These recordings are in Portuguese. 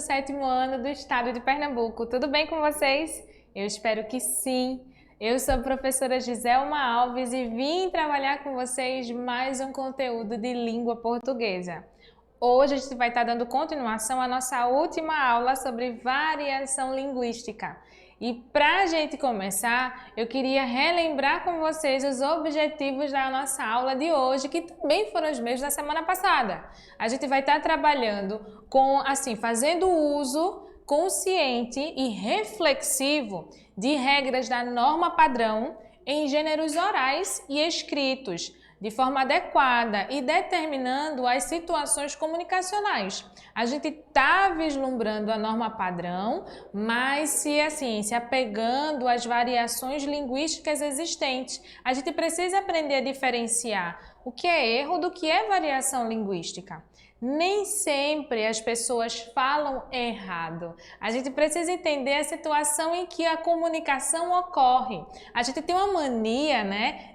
7º ano do estado de Pernambuco. Tudo bem com vocês? Eu espero que sim. Eu sou a professora Giselma Alves e vim trabalhar com vocês mais um conteúdo de língua portuguesa. Hoje a gente vai estar dando continuação à nossa última aula sobre variação linguística. E para a gente começar, eu queria relembrar com vocês os objetivos da nossa aula de hoje, que também foram os mesmos da semana passada. A gente vai estar trabalhando com, fazendo uso consciente e reflexivo de regras da norma padrão em gêneros orais e escritos, de forma adequada e determinando as situações comunicacionais. A gente está vislumbrando a norma padrão, mas se apegando às variações linguísticas existentes. A gente precisa aprender a diferenciar o que é erro do que é variação linguística. Nem sempre as pessoas falam errado. A gente precisa entender a situação em que a comunicação ocorre. A gente tem uma mania,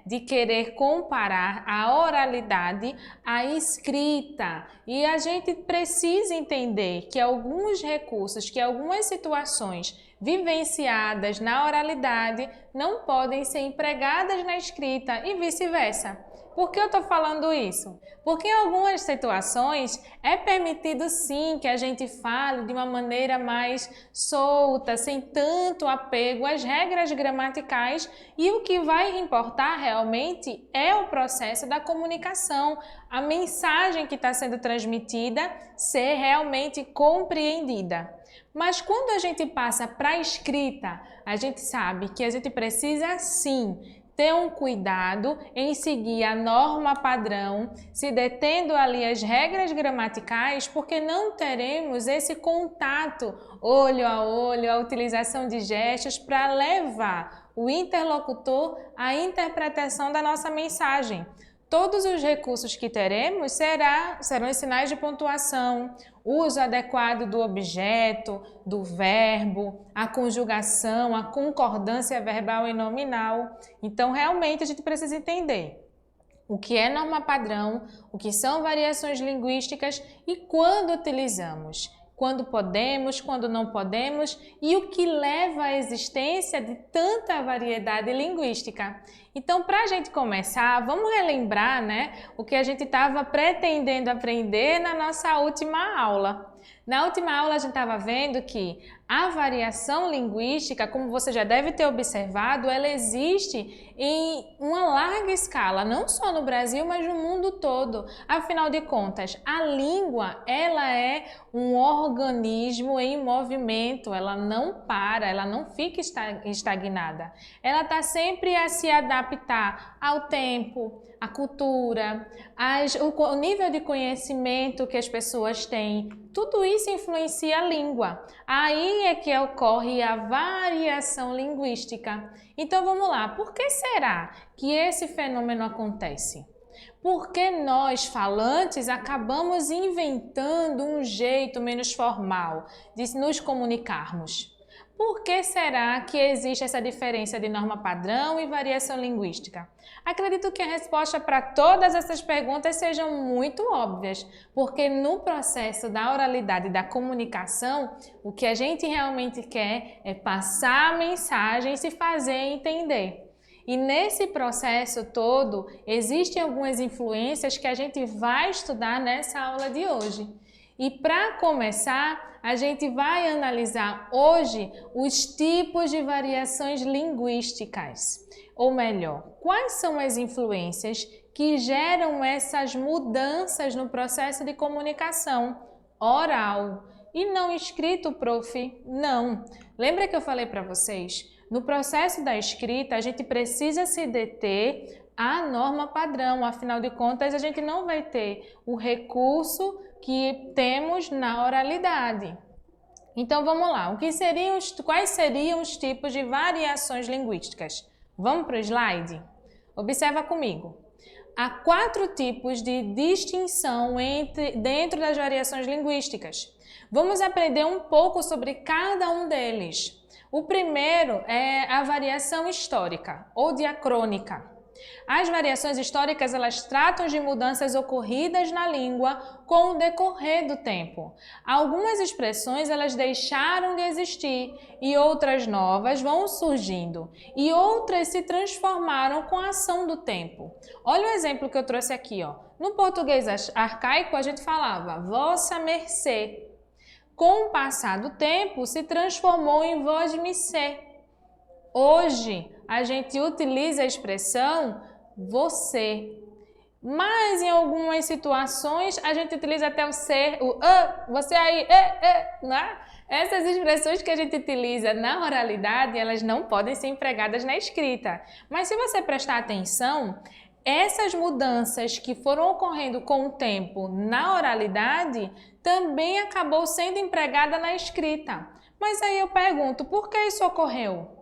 de querer comparar a oralidade à escrita. E a gente precisa entender que alguns recursos, que algumas situações vivenciadas na oralidade não podem ser empregadas na escrita e vice-versa. Por que eu estou falando isso? Porque em algumas situações é permitido sim que a gente fale de uma maneira mais solta, sem tanto apego às regras gramaticais, e o que vai importar realmente é o processo da comunicação, a mensagem que está sendo transmitida ser realmente compreendida. Mas quando a gente passa para a escrita, a gente sabe que a gente precisa sim ter um cuidado em seguir a norma padrão, se detendo ali as regras gramaticais, porque não teremos esse contato olho a olho, a utilização de gestos para levar o interlocutor à interpretação da nossa mensagem. Todos os recursos que teremos serão os sinais de pontuação, uso adequado do objeto, do verbo, a conjugação, a concordância verbal e nominal. Então, realmente, a gente precisa entender o que é norma padrão, o que são variações linguísticas e quando utilizamos. Quando podemos, quando não podemos e o que leva à existência de tanta variedade linguística. Então, para a gente começar, vamos relembrar o que a gente estava pretendendo aprender na nossa última aula. Na última aula, a gente estava vendo que a variação linguística, como você já deve ter observado, ela existe em uma larga escala, não só no Brasil, mas no mundo todo. Afinal de contas, a língua, ela é um organismo em movimento, ela não para, ela não fica estagnada. Ela está sempre a se adaptar ao tempo, à cultura, o nível de conhecimento que as pessoas têm. Tudo isso influencia a língua. Aí é que ocorre a variação linguística. Então vamos lá, por que será que esse fenômeno acontece? Porque nós, falantes, acabamos inventando um jeito menos formal de nos comunicarmos. Por que será que existe essa diferença de norma padrão e variação linguística? Acredito que a resposta para todas essas perguntas sejam muito óbvias, porque no processo da oralidade e da comunicação, o que a gente realmente quer é passar a mensagem e se fazer entender. E nesse processo todo, existem algumas influências que a gente vai estudar nessa aula de hoje. E para começar, a gente vai analisar hoje os tipos de variações linguísticas. Ou melhor, quais são as influências que geram essas mudanças no processo de comunicação oral e não escrito, prof? Não. Lembra que eu falei para vocês? No processo da escrita, a gente precisa se deter à norma padrão, afinal de contas, a gente não vai ter o recurso que temos na oralidade. Então vamos lá, quais seriam os tipos de variações linguísticas? Vamos para o slide? Observa comigo. Há 4 tipos de distinção dentro das variações linguísticas. Vamos aprender um pouco sobre cada um deles. O primeiro é a variação histórica ou diacrônica. As variações históricas, elas tratam de mudanças ocorridas na língua com o decorrer do tempo. Algumas expressões, elas deixaram de existir e outras novas vão surgindo. E outras se transformaram com a ação do tempo. Olha o exemplo que eu trouxe aqui, ó. No português arcaico, a gente falava vossa mercê. Com o passar do tempo, se transformou em vós-me-sé. Hoje, a gente utiliza a expressão você. Mas em algumas situações, a gente utiliza até o ser, o você aí, né? Essas expressões que a gente utiliza na oralidade, elas não podem ser empregadas na escrita. Mas se você prestar atenção, essas mudanças que foram ocorrendo com o tempo na oralidade também acabou sendo empregada na escrita. Mas aí eu pergunto, por que isso ocorreu?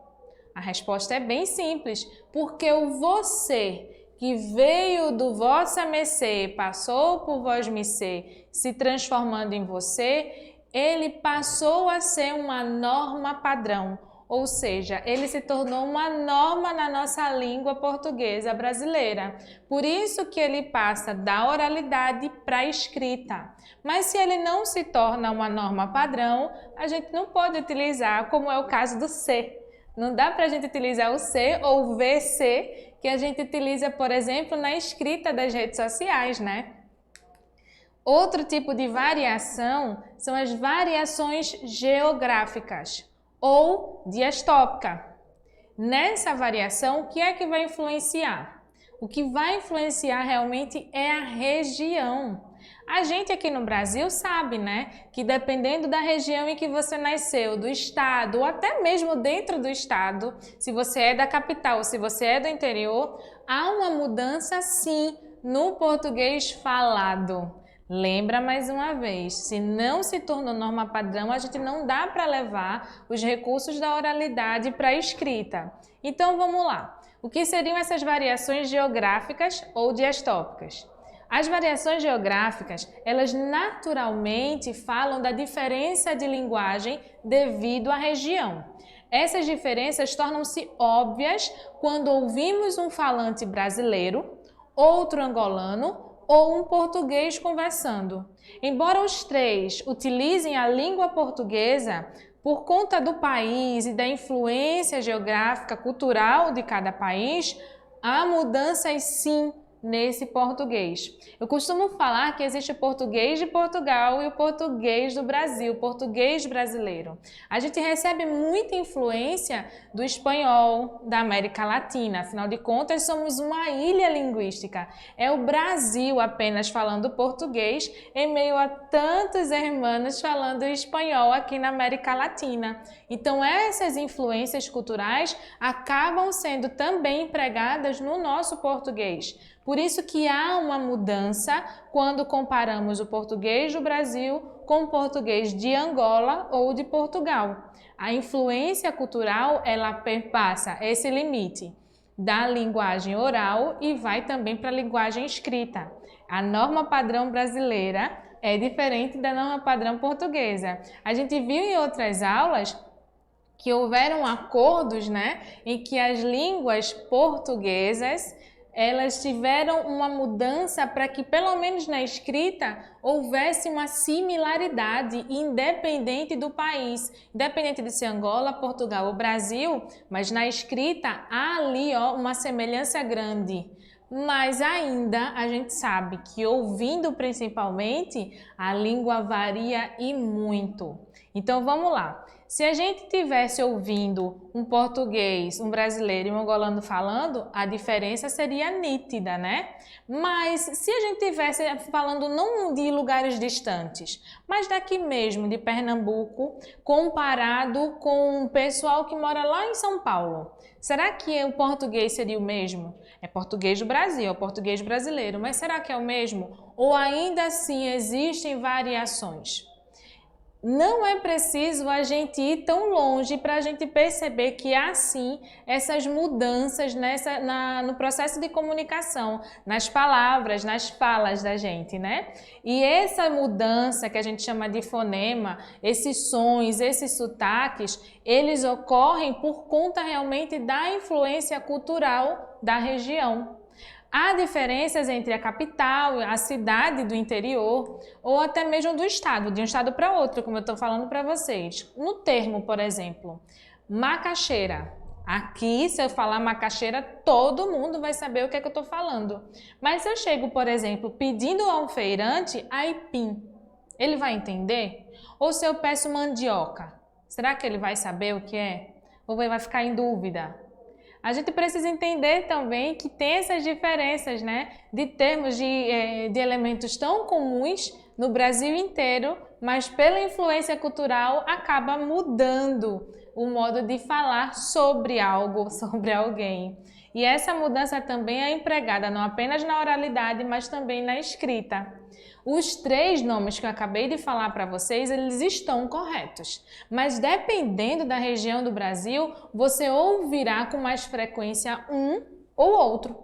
A resposta é bem simples, porque o você que veio do vossa mercê, passou por vós-me-sé, se transformando em você, ele passou a ser uma norma padrão. Ou seja, ele se tornou uma norma na nossa língua portuguesa brasileira. Por isso que ele passa da oralidade para a escrita. Mas se ele não se torna uma norma padrão, a gente não pode utilizar, como é o caso do ser. Não dá para a gente utilizar o ser ou o VC, que a gente utiliza, por exemplo, na escrita das redes sociais, né? Outro tipo de variação são as variações geográficas ou diastópica. Nessa variação, o que é que vai influenciar? O que vai influenciar realmente é a região. A gente aqui no Brasil sabe, né, que dependendo da região em que você nasceu, do estado, ou até mesmo dentro do estado, se você é da capital ou se você é do interior, há uma mudança sim no português falado. Lembra mais uma vez, se não se tornou norma padrão, a gente não dá para levar os recursos da oralidade para a escrita. Então vamos lá. O que seriam essas variações geográficas ou diastópicas? As variações geográficas, elas naturalmente falam da diferença de linguagem devido à região. Essas diferenças tornam-se óbvias quando ouvimos um falante brasileiro, outro angolano ou um português conversando. Embora os três utilizem a língua portuguesa, por conta do país e da influência geográfica, cultural de cada país, há mudanças sim nesse português. Eu costumo falar que existe o português de Portugal e o português do Brasil, o português brasileiro. A gente recebe muita influência do espanhol, da América Latina, afinal de contas somos uma ilha linguística. É o Brasil apenas falando português em meio a tantos irmãos falando espanhol aqui na América Latina. Então essas influências culturais acabam sendo também empregadas no nosso português. Por isso que há uma mudança quando comparamos o português do Brasil com o português de Angola ou de Portugal. A influência cultural, ela perpassa esse limite da linguagem oral e vai também para a linguagem escrita. A norma padrão brasileira é diferente da norma padrão portuguesa. A gente viu em outras aulas que houveram acordos, né, em que as línguas portuguesas elas tiveram uma mudança para que, pelo menos na escrita, houvesse uma similaridade independente do país, independente de ser Angola, Portugal ou Brasil, mas na escrita há ali uma semelhança grande. Mas ainda a gente sabe que ouvindo principalmente, a língua varia e muito. Então vamos lá. Se a gente tivesse ouvindo um português, um brasileiro e um angolano falando, a diferença seria nítida, né? Mas se a gente tivesse falando não de lugares distantes, mas daqui mesmo, de Pernambuco, comparado com o pessoal que mora lá em São Paulo, será que o português seria o mesmo? É português do Brasil, é o português brasileiro, mas será que é o mesmo? Ou ainda assim existem variações? Não é preciso a gente ir tão longe para a gente perceber que há sim essas mudanças no processo de comunicação, nas palavras, nas falas da gente, né? E essa mudança que a gente chama de fonema, esses sons, esses sotaques, eles ocorrem por conta realmente da influência cultural da região. Há diferenças entre a capital, a cidade do interior ou até mesmo do estado, de um estado para outro, como eu estou falando para vocês. No termo, por exemplo, macaxeira. Aqui, se eu falar macaxeira, todo mundo vai saber o que é que eu estou falando. Mas se eu chego, por exemplo, pedindo ao feirante aipim, ele vai entender? Ou se eu peço mandioca, será que ele vai saber o que é? Ou vai ficar em dúvida? A gente precisa entender também que tem essas diferenças, né, de termos de elementos tão comuns no Brasil inteiro, mas pela influência cultural acaba mudando o modo de falar sobre algo, sobre alguém. E essa mudança também é empregada não apenas na oralidade, mas também na escrita. Os 3 nomes que eu acabei de falar para vocês, eles estão corretos. Mas dependendo da região do Brasil, você ouvirá com mais frequência um ou outro.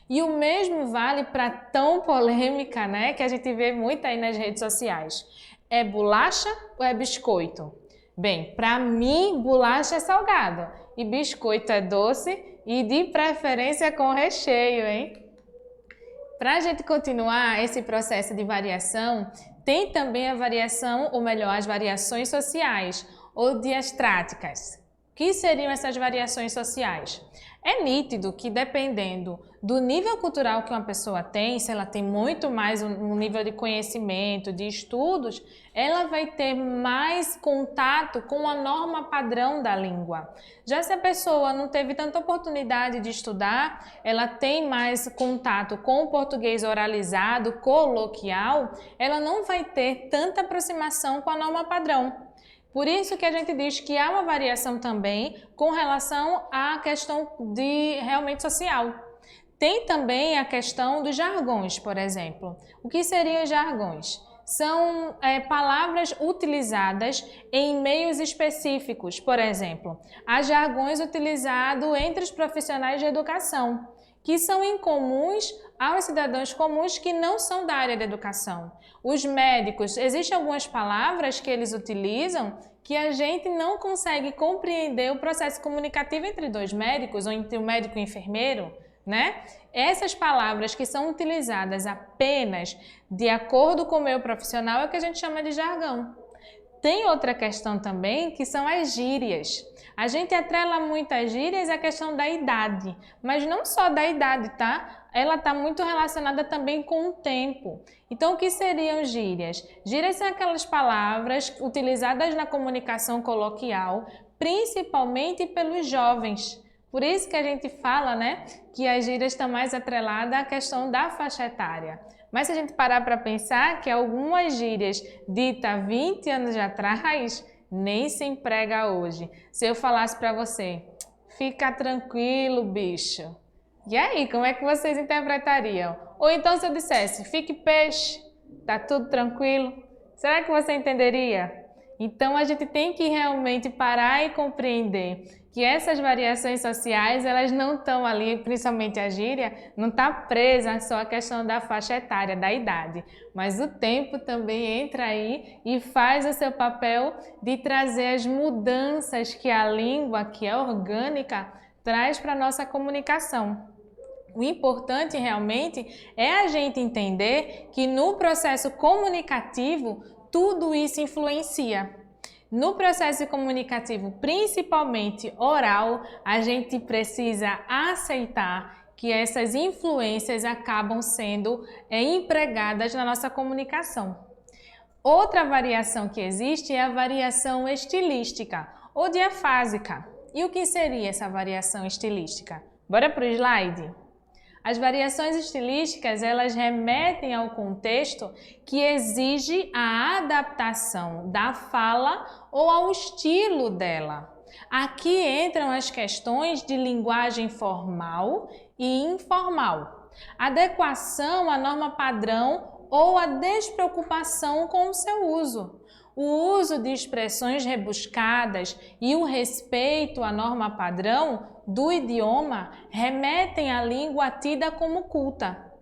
E o mesmo vale para tão polêmica, né, que a gente vê muito aí nas redes sociais. É bolacha ou é biscoito? Bem, para mim, bolacha é salgado e biscoito é doce e de preferência com recheio, hein? Para a gente continuar esse processo de variação, tem também a variação, ou melhor, as variações sociais ou diastráticas. O que seriam essas variações sociais? É nítido que dependendo do nível cultural que uma pessoa tem, se ela tem muito mais um nível de conhecimento, de estudos, ela vai ter mais contato com a norma padrão da língua. Já se a pessoa não teve tanta oportunidade de estudar, ela tem mais contato com o português oralizado, coloquial, ela não vai ter tanta aproximação com a norma padrão. Por isso que a gente diz que há uma variação também com relação à questão de realmente social. Tem também a questão dos jargões, por exemplo. O que seriam jargões? São palavras utilizadas em meios específicos. Por exemplo, há jargões utilizados entre os profissionais de educação, que são incomuns aos cidadãos comuns que não são da área da educação. Os médicos, existem algumas palavras que eles utilizam que a gente não consegue compreender o processo comunicativo entre 2 médicos ou entre o médico e o enfermeiro, né? Essas palavras que são utilizadas apenas de acordo com o meio profissional é o que a gente chama de jargão. Tem outra questão também que são as gírias. A gente atrela muito as gírias à questão da idade, mas não só da idade, tá? Ela está muito relacionada também com o tempo. Então, o que seriam gírias? Gírias são aquelas palavras utilizadas na comunicação coloquial, principalmente pelos jovens. Por isso que a gente fala, né, que as gírias estão mais atreladas à questão da faixa etária. Mas se a gente parar para pensar que algumas gírias ditas 20 anos atrás nem se emprega hoje. Se eu falasse para você, fica tranquilo, bicho. E aí, como é que vocês interpretariam? Ou então se eu dissesse, fique peixe, tá tudo tranquilo? Será que você entenderia? Então a gente tem que realmente parar e compreender que essas variações sociais, elas não estão ali, principalmente a gíria, não está presa só à questão da faixa etária, da idade. Mas o tempo também entra aí e faz o seu papel de trazer as mudanças que a língua, que é orgânica, traz para a nossa comunicação. O importante realmente é a gente entender que no processo comunicativo, tudo isso influencia. No processo comunicativo, principalmente oral, a gente precisa aceitar que essas influências acabam sendo empregadas na nossa comunicação. Outra variação que existe é a variação estilística ou diafásica. E o que seria essa variação estilística? Bora para o slide? As variações estilísticas, elas remetem ao contexto que exige a adaptação da fala ou ao estilo dela. Aqui entram as questões de linguagem formal e informal, adequação à norma padrão ou a despreocupação com o seu uso. O uso de expressões rebuscadas e o respeito à norma padrão do idioma remetem à língua tida como culta,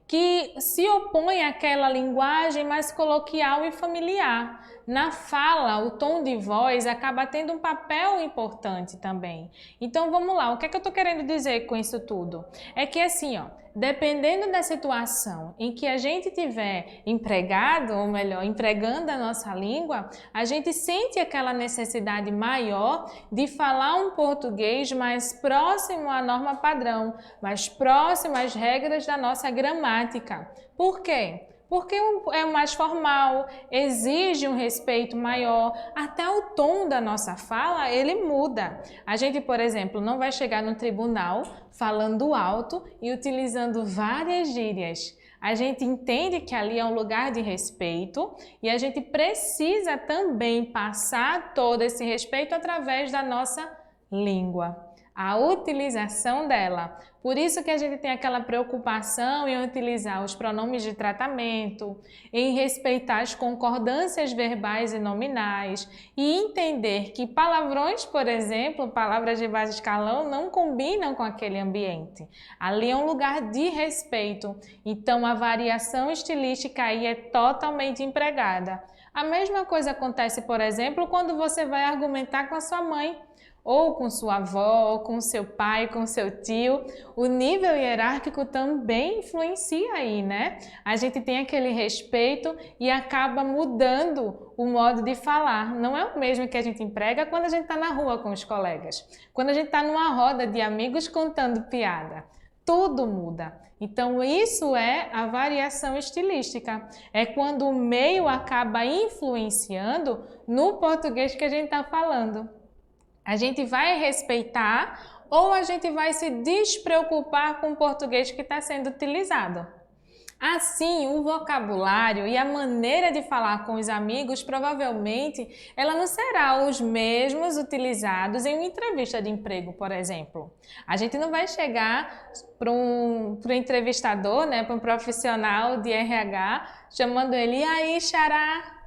que se opõe àquela linguagem mais coloquial e familiar. na fala, o tom de voz acaba tendo um papel importante também. Então vamos lá, o que é que eu estou querendo dizer com isso tudo? É que assim, ó, dependendo da situação em que a gente tiver empregado, ou melhor, empregando a nossa língua, a gente sente aquela necessidade maior de falar um português mais próximo à norma padrão, mais próximo às regras da nossa gramática. Por quê? Porque é mais formal, exige um respeito maior, até o tom da nossa fala, ele muda. A gente, por exemplo, não vai chegar no tribunal falando alto e utilizando várias gírias. A gente entende que ali é um lugar de respeito e a gente precisa também passar todo esse respeito através da nossa língua. A utilização dela. Por isso que a gente tem aquela preocupação em utilizar os pronomes de tratamento, em respeitar as concordâncias verbais e nominais e entender que palavrões, por exemplo, palavras de baixo escalão, não combinam com aquele ambiente. Ali é um lugar de respeito, então a variação estilística aí é totalmente empregada. A mesma coisa acontece, por exemplo, quando você vai argumentar com a sua mãe, ou com sua avó, ou com seu pai, com seu tio. O nível hierárquico também influencia aí, né? A gente tem aquele respeito e acaba mudando o modo de falar. Não é o mesmo que a gente emprega quando a gente está na rua com os colegas, quando a gente está numa roda de amigos contando piada. Tudo muda. Então isso é a variação estilística. É quando o meio acaba influenciando no português que a gente está falando. A gente vai respeitar ou a gente vai se despreocupar com o português que está sendo utilizado. Assim, o vocabulário e a maneira de falar com os amigos, provavelmente, ela não será os mesmos utilizados em uma entrevista de emprego, por exemplo. A gente não vai chegar para um entrevistador, né, para um profissional de RH, chamando ele, e aí, xará?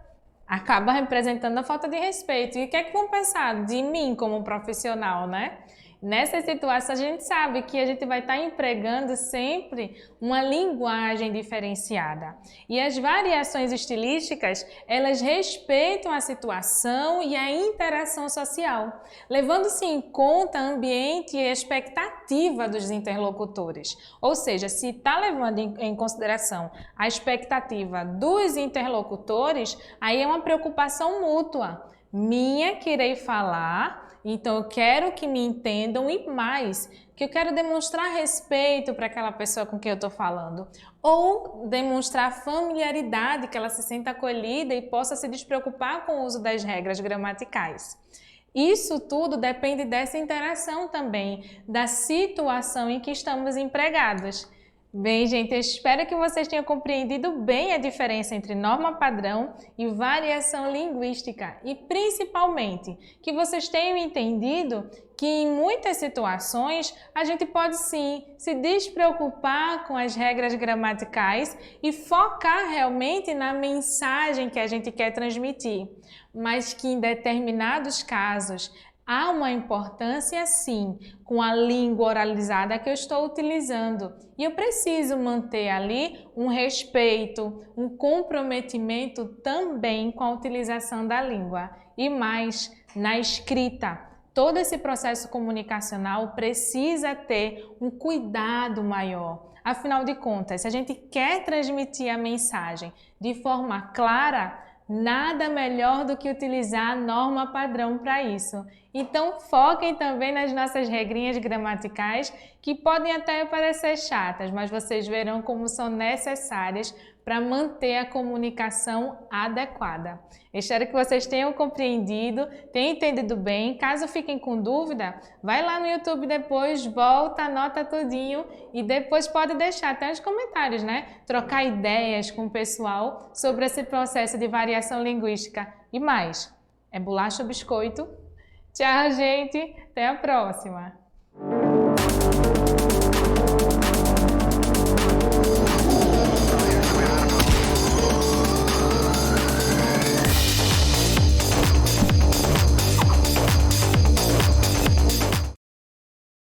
Acaba representando a falta de respeito. E o que é que vão pensar de mim como profissional, né? Nessa situação, a gente sabe que a gente vai estar empregando sempre uma linguagem diferenciada. E as variações estilísticas, elas respeitam a situação e a interação social, levando-se em conta ambiente e expectativa dos interlocutores. Ou seja, se está levando em consideração a expectativa dos interlocutores, aí é uma preocupação mútua. Minha, que irei falar, então eu quero que me entendam e mais, que eu quero demonstrar respeito para aquela pessoa com quem eu estou falando. Ou demonstrar familiaridade, que ela se sinta acolhida e possa se despreocupar com o uso das regras gramaticais. Isso tudo depende dessa interação também, da situação em que estamos empregados. Bem, gente, eu espero que vocês tenham compreendido bem a diferença entre norma padrão e variação linguística e, principalmente, que vocês tenham entendido que em muitas situações a gente pode sim se despreocupar com as regras gramaticais e focar realmente na mensagem que a gente quer transmitir, mas que em determinados casos há uma importância sim com a língua oralizada que eu estou utilizando e eu preciso manter ali um respeito, um comprometimento também com a utilização da língua. E mais, na escrita, todo esse processo comunicacional precisa ter um cuidado maior. Afinal de contas, se a gente quer transmitir a mensagem de forma clara, nada melhor do que utilizar a norma padrão para isso. Então foquem também nas nossas regrinhas gramaticais, que podem até parecer chatas, mas vocês verão como são necessárias para manter a comunicação adequada. Espero que vocês tenham compreendido, tenham entendido bem. Caso fiquem com dúvida, vai lá no YouTube depois, volta, anota tudinho e depois pode deixar até os comentários, né? Trocar ideias com o pessoal sobre esse processo de variação linguística. E mais, é bolacha ou biscoito? Tchau, gente! Até a próxima!